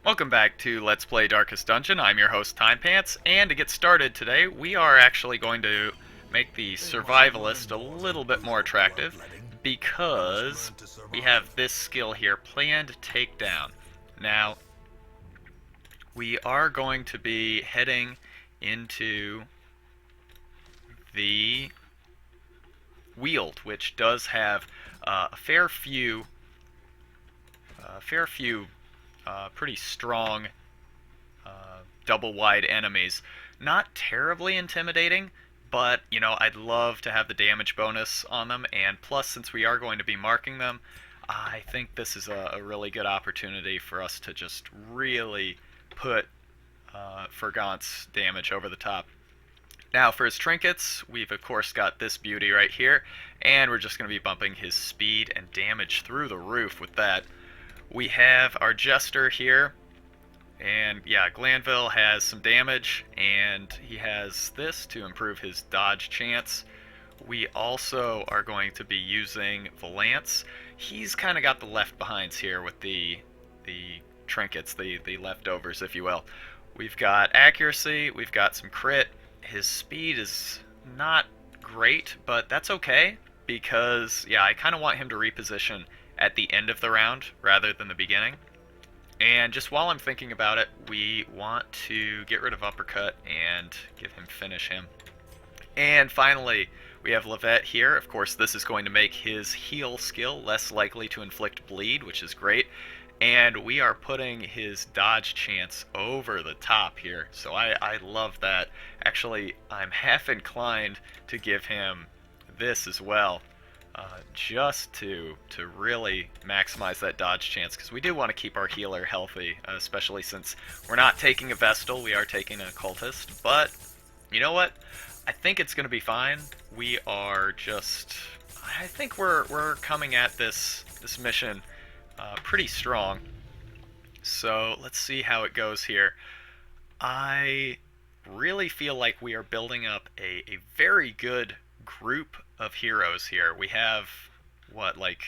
Welcome back to Let's Play Darkest Dungeon. I'm your host, Timepants, and to get started today, we are actually going to make the survivalist a little bit more attractive because we have this skill here, Planned Takedown. Now, we are going to be heading into the Weald, which does have a fair few pretty strong double-wide enemies. Not terribly intimidating, but, you know, I'd love to have the damage bonus on them, and plus, since we are going to be marking them, I think this is a really good opportunity for us to just really put Fergant's damage over the top. Now, for his trinkets, we've of course got this beauty right here, and we're just going to be bumping his speed and damage through the roof with that. We have our Jester here, and yeah, Glanville has some damage, and he has this to improve his dodge chance. We also are going to be using Valance. He's kind of got the left behinds here with the trinkets, the leftovers, if you will. We've got accuracy, we've got some crit. His speed is not great, but that's okay, because, yeah, I kind of want him to reposition at the end of the round rather than the beginning. And just while I'm thinking about it, we want to get rid of Uppercut and give him Finish Him. And finally, we have Levette here. Of course, this is going to make his heal skill less likely to inflict bleed, which is great. And we are putting his dodge chance over the top here, so I love that. Actually, I'm half inclined to give him this as well, just to really maximize that dodge chance, because we do want to keep our healer healthy, especially since we're not taking a Vestal, we are taking an Occultist. But, you know what? I think it's going to be fine. We are just... I think we're coming at this mission pretty strong. So let's see how it goes here. I really feel like we are building up a very good group of heroes here. We have, what, like,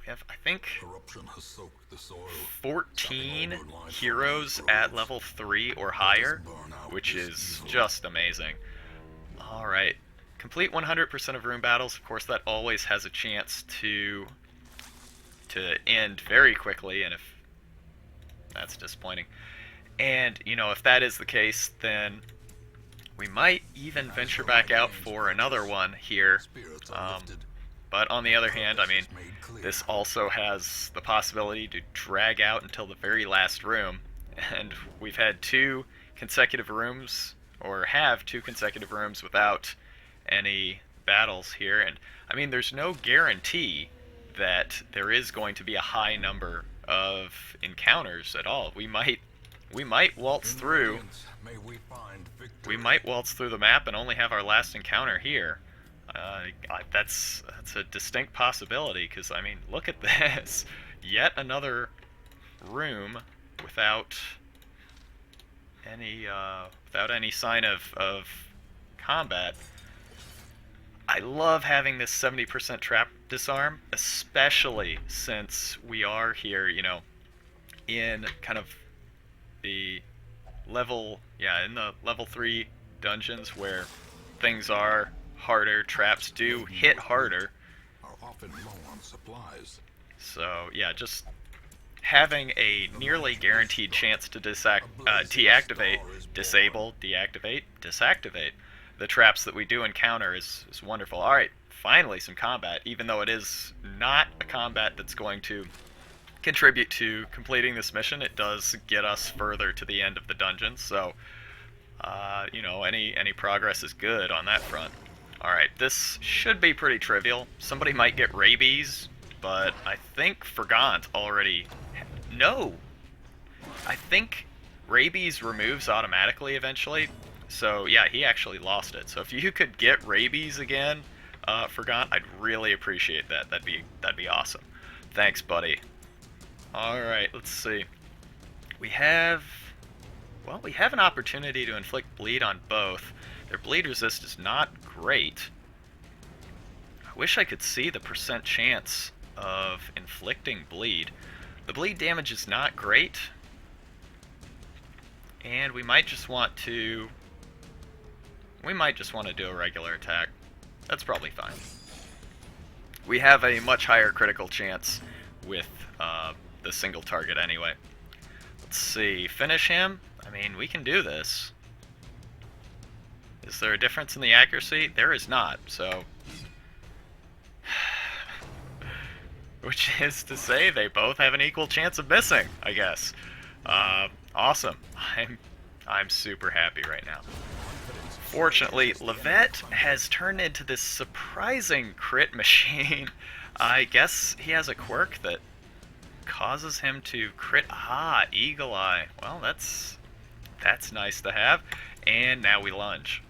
we have, I think, 14 heroes at level 3 or higher, which is just amazing. Alright, complete 100% of room battles. Of course, that always has a chance to end very quickly, and if that's disappointing. And, you know, if that is the case, then we might even venture back out for another one here. But on the other hand, I mean, this also has the possibility to drag out until the very last room. And we've had 2 consecutive rooms, or have 2 consecutive rooms without any battles here. And, I mean, there's no guarantee that there is going to be a high number of encounters at all. We might waltz through. We might waltz through the map and only have our last encounter here. That's a distinct possibility, because, I mean, look at this. Yet another room without any sign of combat. I love having this 70% trap disarm, especially since we are here, you know, in kind of the level, in the level 3 dungeons where things are harder, traps do hit harder. So, yeah, just having a nearly guaranteed chance to deactivate, disable, deactivate, disactivate the traps that we do encounter is wonderful. Alright, finally some combat, even though it is not a combat that's going to contribute to completing this mission. It does get us further to the end of the dungeon, so, you know, any progress is good on that front. Alright, this should be pretty trivial. Somebody might get rabies, but I think Fergant already... No! I think rabies removes automatically eventually. So, yeah, he actually lost it. So if you could get rabies again, Fergant, I'd really appreciate that. That'd be awesome. Thanks, buddy. Alright, let's see. We have an opportunity to inflict bleed on both. Their bleed resist is not great. I wish I could see the percent chance of inflicting bleed. The bleed damage is not great, And we might just want to... We might just want to do a regular attack. That's probably fine. We have a much higher critical chance with the single target anyway. Let's see. Finish him? I mean, we can do this. Is there a difference in the accuracy? There is not, so... Which is to say they both have an equal chance of missing, I guess. Awesome. I'm super happy right now. Fortunately, Levette has turned into this surprising crit machine. I guess he has a quirk that causes him to crit. Ah, Eagle Eye. Well, that's nice to have. And now we lunge.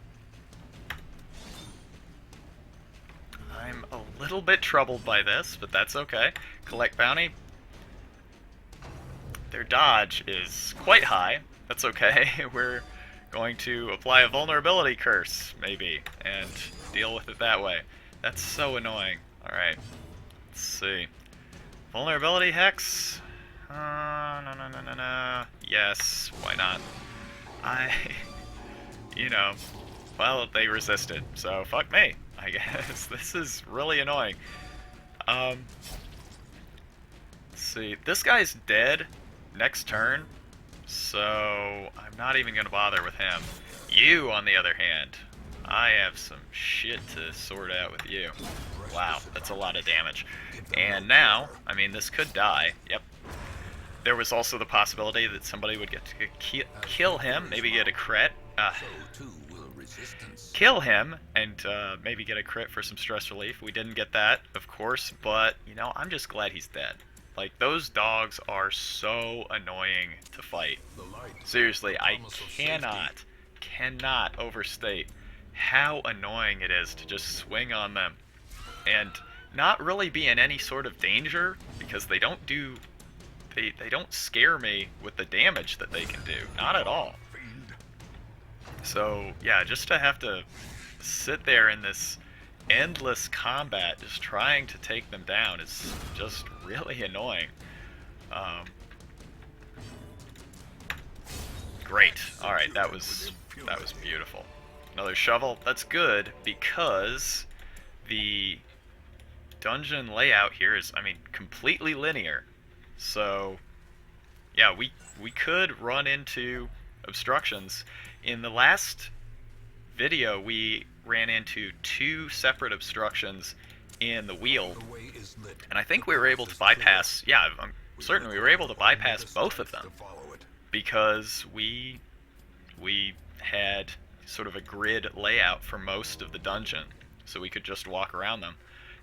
I'm a little bit troubled by this, but that's okay. Collect bounty. Their dodge is quite high. That's okay. We're going to apply a vulnerability curse, maybe, and deal with it that way. That's so annoying. Alright. Let's see. Vulnerability hex? No. Yes, why not? You know, well, they resisted, so fuck me, I guess. This is really annoying. Let's see. This guy's dead next turn, so I'm not even going to bother with him. You, on the other hand, I have some shit to sort out with you. Wow, that's a lot of damage. And now, I mean, this could die. Yep. There was also the possibility that somebody would get to kill him, maybe get a crit. Kill him, and maybe get a crit for some stress relief. We didn't get that, of course, but, you know, I'm just glad he's dead. Like, those dogs are so annoying to fight. Seriously, I cannot overstate how annoying it is to just swing on them and not really be in any sort of danger, because they don't do... They don't scare me with the damage that they can do. Not at all. So, yeah, just to have to sit there in this endless combat just trying to take them down is just really annoying. Great. Alright, that was beautiful. Another shovel. That's good, because the dungeon layout here is, I mean, completely linear. So, yeah, we could run into obstructions. In the last video, we ran into 2 separate obstructions in the Weald, and I think we were able to bypass, yeah, I'm certain we were able to bypass both of them, because we had sort of a grid layout for most of the dungeon, so we could just walk around them,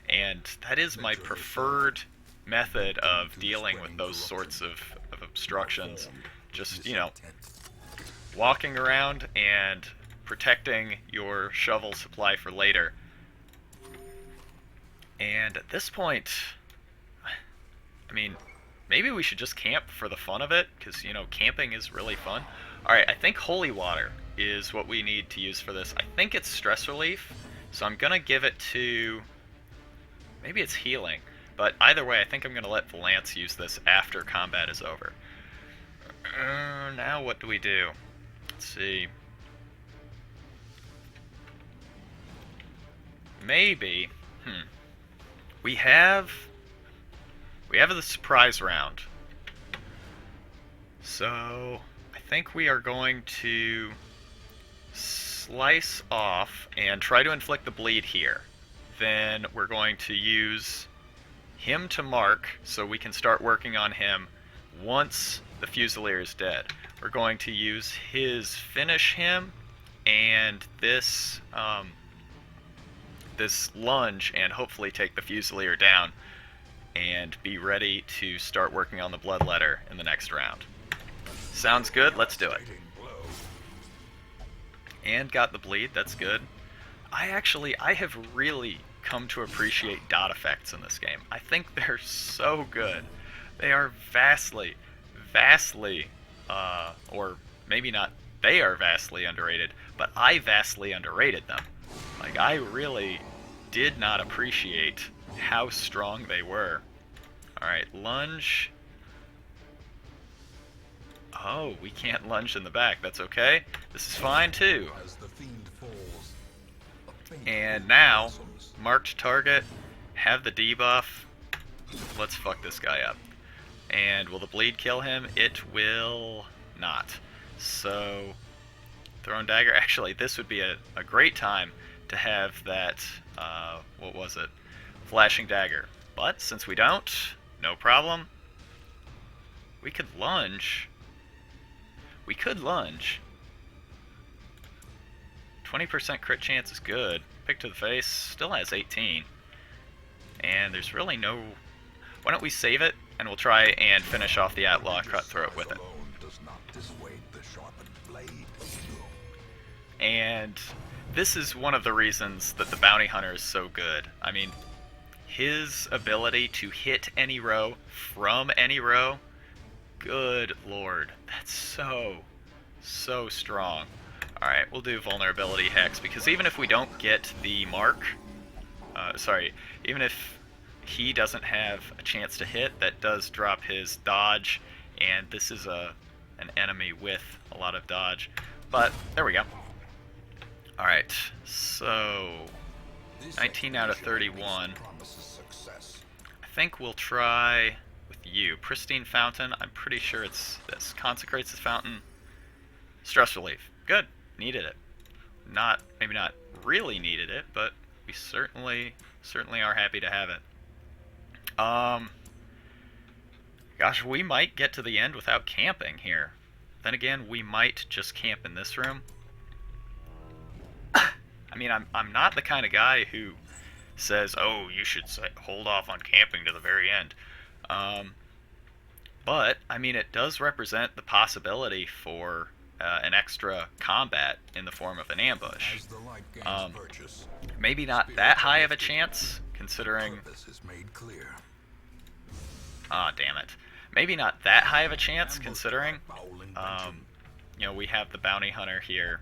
and that is my preferred method of dealing with those sorts of obstructions. Just, you know, walking around and protecting your shovel supply for later. And at this point, I mean, maybe we should just camp for the fun of it, because, you know, camping is really fun. Alright, I think holy water is what we need to use for this. I think it's stress relief, so I'm gonna give it to... maybe it's healing. But either way, I think I'm going to let Valance use this after combat is over. Now what do we do? Let's see. Maybe. We have the surprise round. So I think we are going to slice off and try to inflict the bleed here. Then we're going to use him to mark, so we can start working on him once the Fusilier is dead. We're going to use his finish him and this this lunge, and hopefully take the Fusilier down and be ready to start working on the Bloodletter in the next round. Sounds good, let's do it. And got the bleed, that's good. I have really come to appreciate dot effects in this game. I think they're so good. They are vastly, or maybe not, they are vastly underrated, but I vastly underrated them. Like, I really did not appreciate how strong they were. Alright, lunge. Oh, we can't lunge in the back. That's okay. This is fine too. And now, marked target, have the debuff. Let's fuck this guy up. And will the bleed kill him? It will not. So, thrown dagger. Actually, this would be a great time to have that, what was it? Flashing dagger. But since we don't, no problem. We could lunge. We could lunge. 20% crit chance is good. Pick to the face still has 18. And there's really no... Why don't we save it, and we'll try and finish off the Outlaw Cutthroat with it. And this is one of the reasons that the Bounty Hunter is so good. I mean, his ability to hit any row from any row, good lord, that's so strong. Alright, we'll do Vulnerability Hex, because even if we don't get the mark, even if he doesn't have a chance to hit, that does drop his dodge, and this is an enemy with a lot of dodge. But, there we go. Alright, so 19 out of 31. I think we'll try with you. Pristine Fountain, I'm pretty sure it's this. Consecrates the fountain. Stress relief. Good. Needed it. Maybe not really needed it, but we certainly are happy to have it. Gosh, we might get to the end without camping here. Then again, we might just camp in this room. I mean, I'm not the kind of guy who says, oh, you should hold off on camping to the very end. But, I mean, it does represent the possibility for an extra combat in the form of an ambush. Maybe not that high of a chance, considering... Ah, damn it. Maybe not that high of a chance, considering, you know, we have the Bounty Hunter here.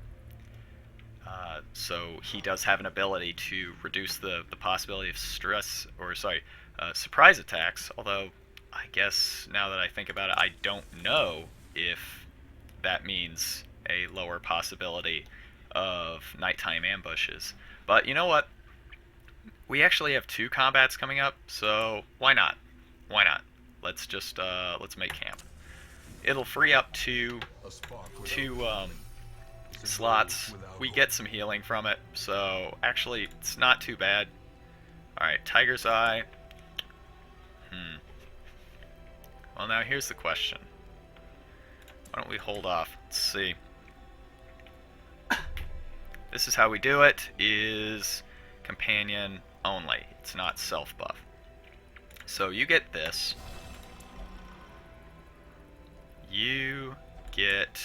So he does have an ability to reduce the possibility of surprise attacks, although I guess now that I think about it, I don't know if that means a lower possibility of nighttime ambushes. But you know what? We actually have 2 combats coming up, so why not? Why not? Let's just, let's make camp. It'll free up two slots. We get some healing from it, so actually it's not too bad. Alright, Tiger's Eye. Well, now here's the question. Why don't we hold off? Let's see. This is how we do it, is companion only. It's not self-buff. So you get this. You get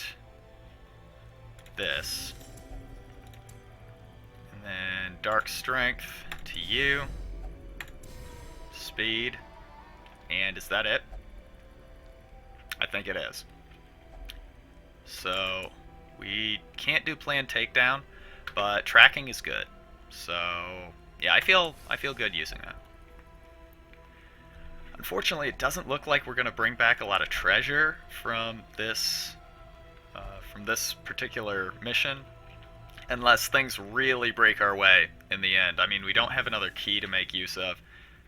this. And then Dark Strength to you. Speed. And is that it? I think it is. So we can't do planned takedown, but tracking is good. So yeah, I feel good using that. Unfortunately, it doesn't look like we're going to bring back a lot of treasure from this particular mission, unless things really break our way in the end. I mean, we don't have another key to make use of.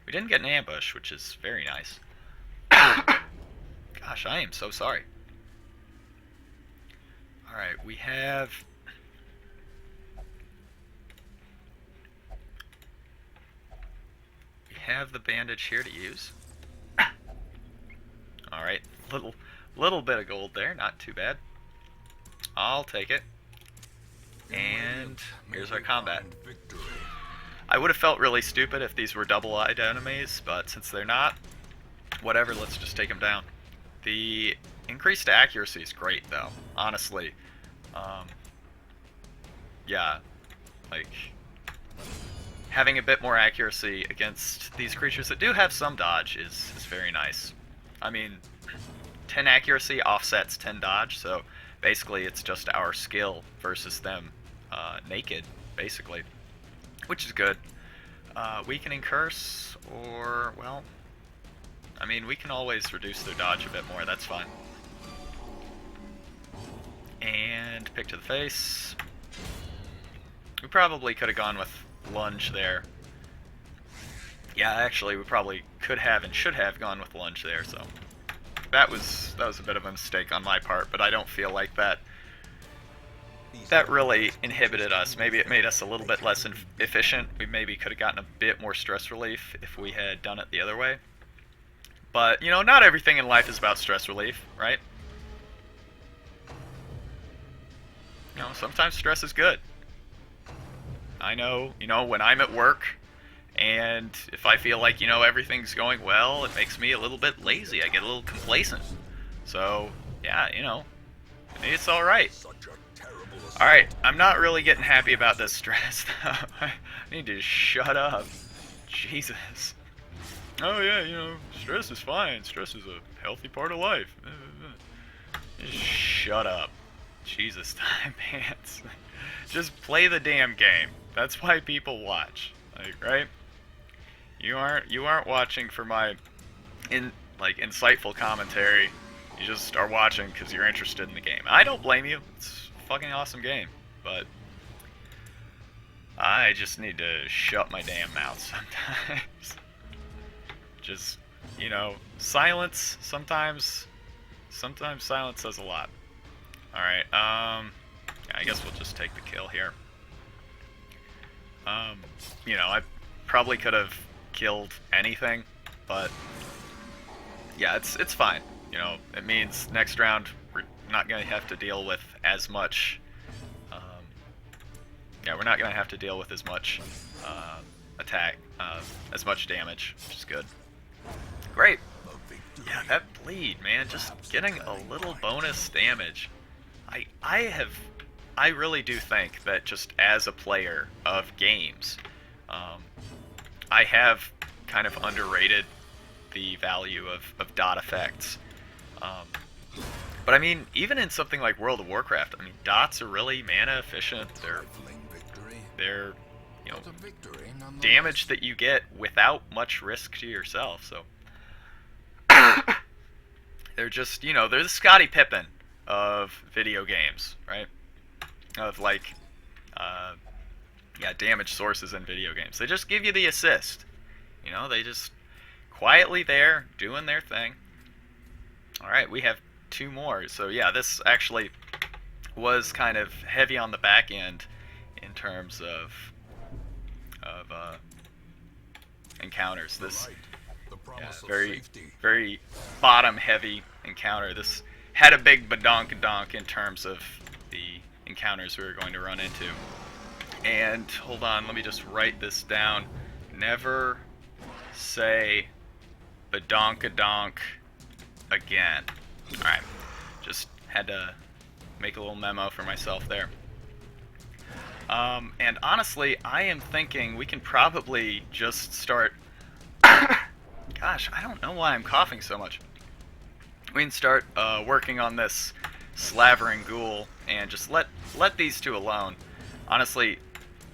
We didn't get an ambush, which is very nice. Gosh, I am so sorry. Alright, we have... the bandage here to use. Alright, little bit of gold there, not too bad. I'll take it. And here's our combat. I would have felt really stupid if these were double-eyed enemies, but since they're not, whatever, let's just take them down. The increased accuracy is great, though, honestly. Yeah, like, having a bit more accuracy against these creatures that do have some dodge is very nice. I mean, 10 accuracy offsets 10 dodge, so basically it's just our skill versus them naked, basically, which is good. Weakening Curse, or, well, I mean, we can always reduce their dodge a bit more, that's fine. And pick to the face. We probably could have gone with lunge there. Yeah, actually, we probably could have and should have gone with lunge there, so that was a bit of a mistake on my part, but I don't feel like that really inhibited us. Maybe it made us a little bit less efficient. We maybe could have gotten a bit more stress relief if we had done it the other way. But, you know, not everything in life is about stress relief, right? You know, sometimes stress is good. I know, you know, when I'm at work, and if I feel like, you know, everything's going well, it makes me a little bit lazy. I get a little complacent. So, yeah, you know, maybe it's alright. Alright, I'm not really getting happy about this stress, though. I need to shut up. Jesus. Oh, yeah, you know, stress is fine. Stress is a healthy part of life. Just shut up. Jesus, Timepants. Just play the damn game. That's why people watch. Like, right? You aren't watching for my insightful commentary. You just are watching because you're interested in the game. I don't blame you. It's a fucking awesome game, but I just need to shut my damn mouth sometimes. Just, you know, silence sometimes silence says a lot. All right. Yeah, I guess we'll just take the kill here. You know, I probably could have killed anything, but yeah, it's fine. You know, it means next round we're not gonna have to deal with as much. Yeah, we're not gonna have to deal with as much attack, as much damage, which is good. Great. Yeah, that bleed, man, just getting a little bonus damage. I really do think that just as a player of games, I have kind of underrated the value of dot effects. But I mean, even in something like World of Warcraft, I mean, dots are really mana efficient. They're you know, damage that you get without much risk to yourself. So they're just, you know, they're the Scottie Pippen of video games, right? Of like, yeah, damage sources in video games. They just give you the assist. You know, they just quietly there doing their thing. All right, we have two more. So yeah, this actually was kind of heavy on the back end in terms of encounters. This, yeah, very bottom heavy encounter. This had a big badonkadonk in terms of the encounters we were going to run into. And hold on, let me just write this down. Never say badonkadonk again. Alright, just had to make a little memo for myself there. And honestly, I am thinking we can probably just start... Gosh, I don't know why I'm coughing so much. We can start working on this slavering ghoul and just let these two alone. Honestly,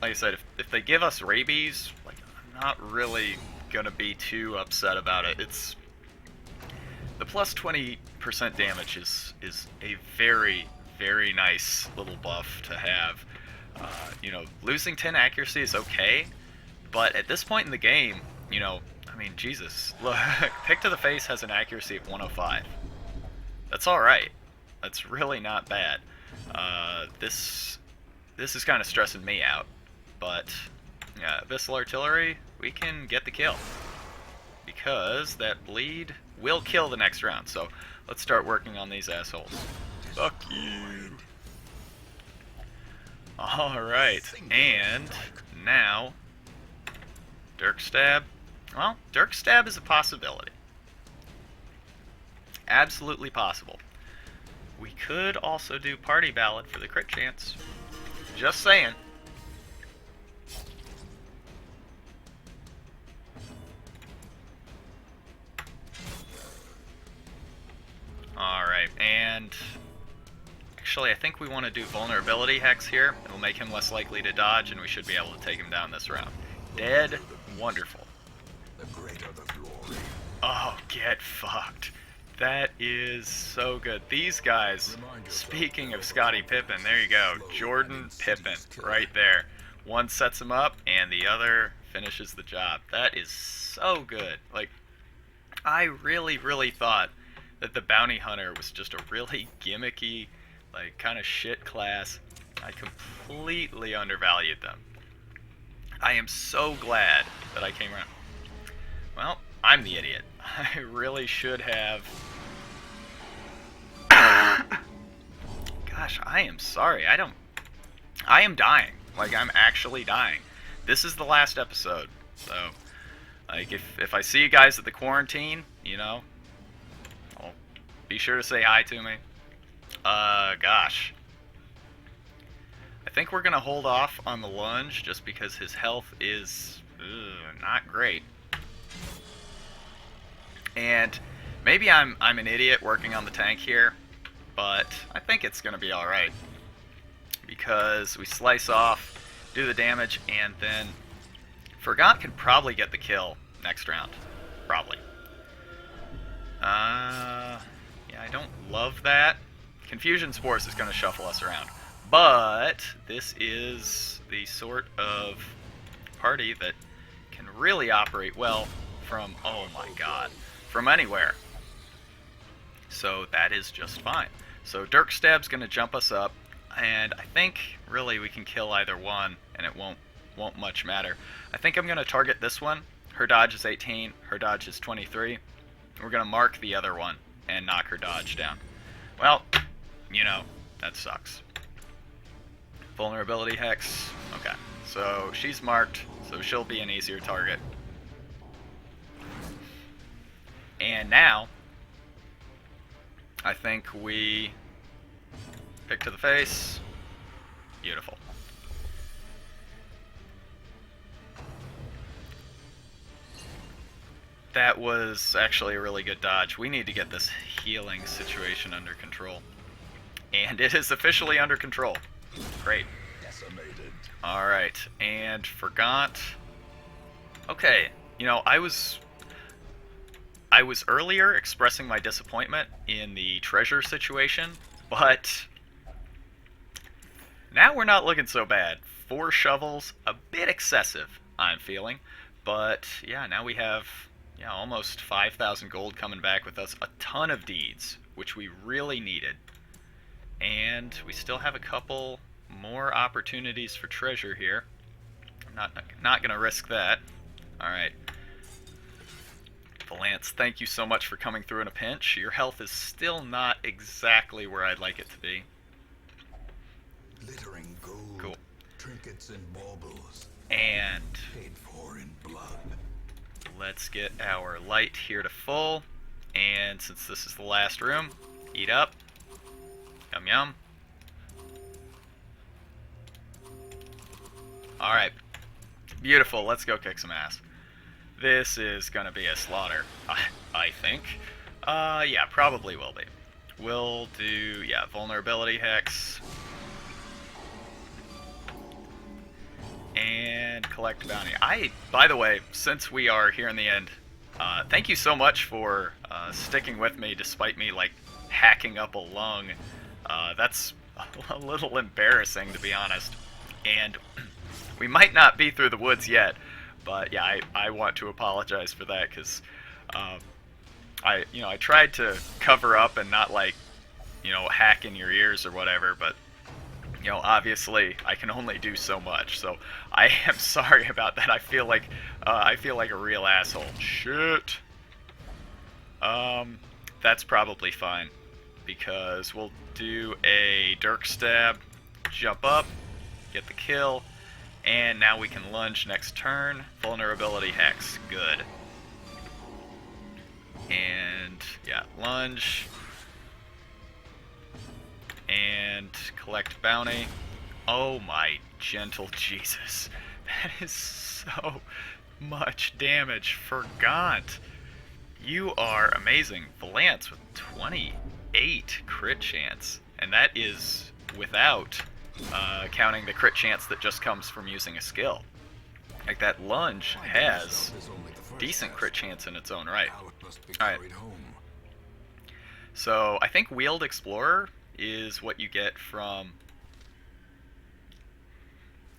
like I said, if they give us rabies, like, I'm not really gonna be too upset about it. It's the plus 20% damage is a very, very nice little buff to have. You know, losing 10 accuracy is okay, but at this point in the game, you know, I mean, Jesus, look, Pick to the Face has an accuracy of 105. That's alright. That's really not bad. This is kind of stressing me out, but yeah, Abyssal Artillery, we can get the kill. Because that bleed will kill the next round, so let's start working on these assholes. Fuck you! Alright, and now, Dirk Stab. Well, Dirk Stab is a possibility. Absolutely possible. We could also do Party Ballad for the crit chance. Just saying. Alright, and actually I think we want to do Vulnerability Hex here. It'll make him less likely to dodge, and we should be able to take him down this round. Dead. Wonderful. Oh, get fucked. That is so good. These guys, speaking of Scottie Pippen, there you go. Jordan Pippen, right there. One sets him up, and the other finishes the job. That is so good. Like, I really, really thought that the Bounty Hunter was just a really gimmicky, like, kind of shit class. I completely undervalued them. I am so glad that I came around. Well, I'm the idiot. I really should have... Gosh, I am sorry. I am dying. Like, I'm actually dying. This is the last episode. So, like, if I see you guys at the quarantine, you know, well, be sure to say hi to me. Gosh. I think we're going to hold off on the lunge just because his health is not great. And maybe I'm an idiot working on the tank here, but I think it's going to be alright. Because we slice off, do the damage, and then Forgot can probably get the kill next round. Probably. Yeah, I don't love that. Confusion Spores is going to shuffle us around. But this is the sort of party that can really operate well from, oh my god, from anywhere. So that is just fine. So Dirk Stab's going to jump us up, and I think really we can kill either one, and it won't much matter. I think I'm going to target this one. Her dodge is 18, her dodge is 23. We're going to mark the other one and knock her dodge down. Well, you know, that sucks. Vulnerability Hex. Okay, so she's marked, so she'll be an easier target. And now, I think we pick to the face. Beautiful. That was actually a really good dodge. We need to get this healing situation under control. And it is officially under control. Great. Alright, and forgot. Okay, you know, I was earlier expressing my disappointment in the treasure situation, but now we're not looking so bad. 4 shovels, a bit excessive, I'm feeling. But yeah, now we have almost 5,000 gold coming back with us. A ton of deeds, which we really needed. And we still have a couple more opportunities for treasure here. I'm not going to risk that. Alright. Valance, thank you so much for coming through in a pinch. Your health is still not exactly where I'd like it to be. Glittering gold, cool. Trinkets and baubles. And paid for in blood. Let's get our light here to full. And since this is the last room, eat up. Yum yum. Alright. Beautiful, let's go kick some ass. This is gonna be a slaughter, I think. Yeah, probably will be. We'll do, Vulnerability Hex. And collect bounty. By the way, since we are here in the end, thank you so much for sticking with me despite me, like, hacking up a lung. That's a little embarrassing, to be honest. And we might not be through the woods yet, but yeah, I want to apologize for that, because I tried to cover up and not, like, hack in your ears or whatever, but obviously I can only do so much, so I am sorry about that. I feel like a real asshole. Shit. That's probably fine, because we'll do a Dirk Stab, jump up, get the kill, and now we can lunge next turn. Vulnerability Hex, good. And yeah, lunge. And collect bounty. Oh my gentle Jesus. That is so much damage. Forgot. You are amazing. Valance with 28 crit chance. And that is without counting the crit chance that just comes from using a skill. Like, that lunge has decent crit chance in its own right. Alright. So I think Weald Explorer is what you get from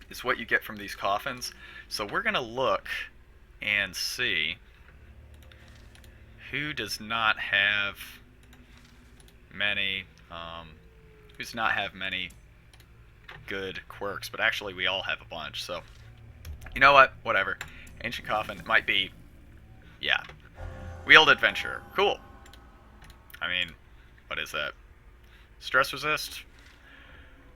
these coffins. So we're gonna look and see who does not have many good quirks, but actually we all have a bunch. So you know what? Whatever. Ancient Coffin might be, yeah. Weald Adventure, cool. I mean, what is that? Stress resist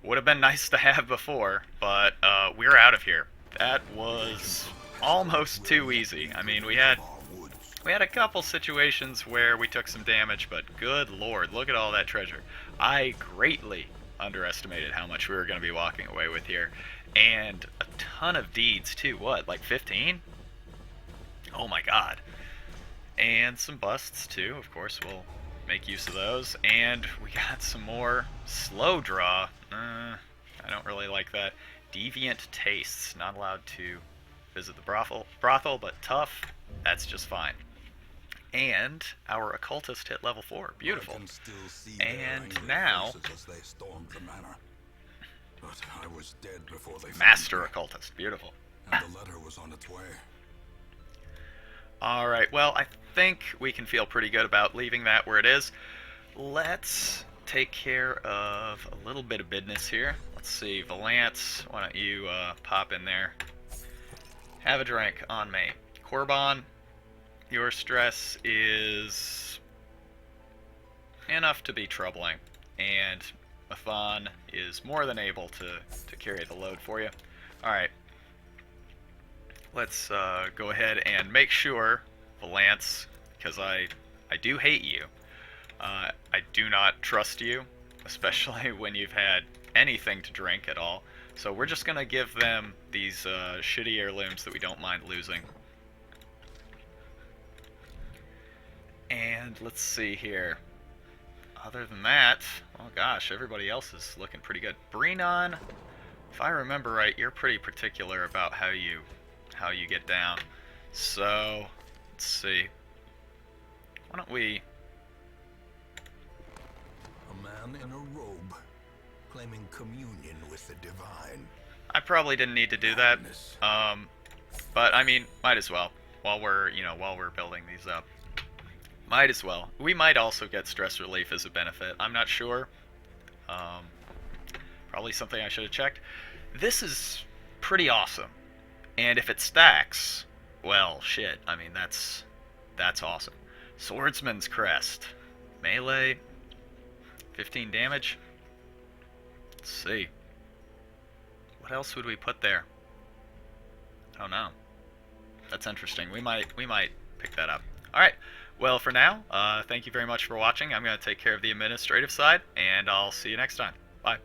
would have been nice to have before, but we're out of here. That was almost too easy. I mean, we had a couple situations where we took some damage, but good lord, look at all that treasure. I greatly underestimated how much we were going to be walking away with here. And a ton of deeds, too. What, like 15? Oh my god. And some busts, too. Of course, we'll make use of those. And we got some more slow draw. I don't really like that. Deviant tastes. Not allowed to visit the brothel, but tough. That's just fine. And our occultist hit level 4. Beautiful. And now, as they stormed the manor. But I was dead before they Master found me, Occultist. Beautiful. and the letter was on its way. Alright, well, I think we can feel pretty good about leaving that where it is. Let's take care of a little bit of business here. Let's see, Valance, why don't you pop in there. Have a drink on me. Korban, your stress is enough to be troubling, and Mathan is more than able to carry the load for you. Alright, let's go ahead and make sure, Valance, because I do hate you. I do not trust you, especially when you've had anything to drink at all. So we're just going to give them these shitty heirlooms that we don't mind losing. And let's see here. Other than that, oh gosh, everybody else is looking pretty good. Brenon, if I remember right, you're pretty particular about how you get down. So, let's see. Why don't we... A man in a robe, claiming communion with the divine. I probably didn't need to do that. But I mean, might as well. While we're building these up. Might as well. We might also get stress relief as a benefit. I'm not sure. Probably something I should have checked. This is pretty awesome. And if it stacks, well, shit. I mean, that's awesome. Swordsman's Crest. Melee. 15 damage. Let's see. What else would we put there? I don't know. That's interesting. We might pick that up. Alright. Well, for now, thank you very much for watching. I'm going to take care of the administrative side, and I'll see you next time. Bye.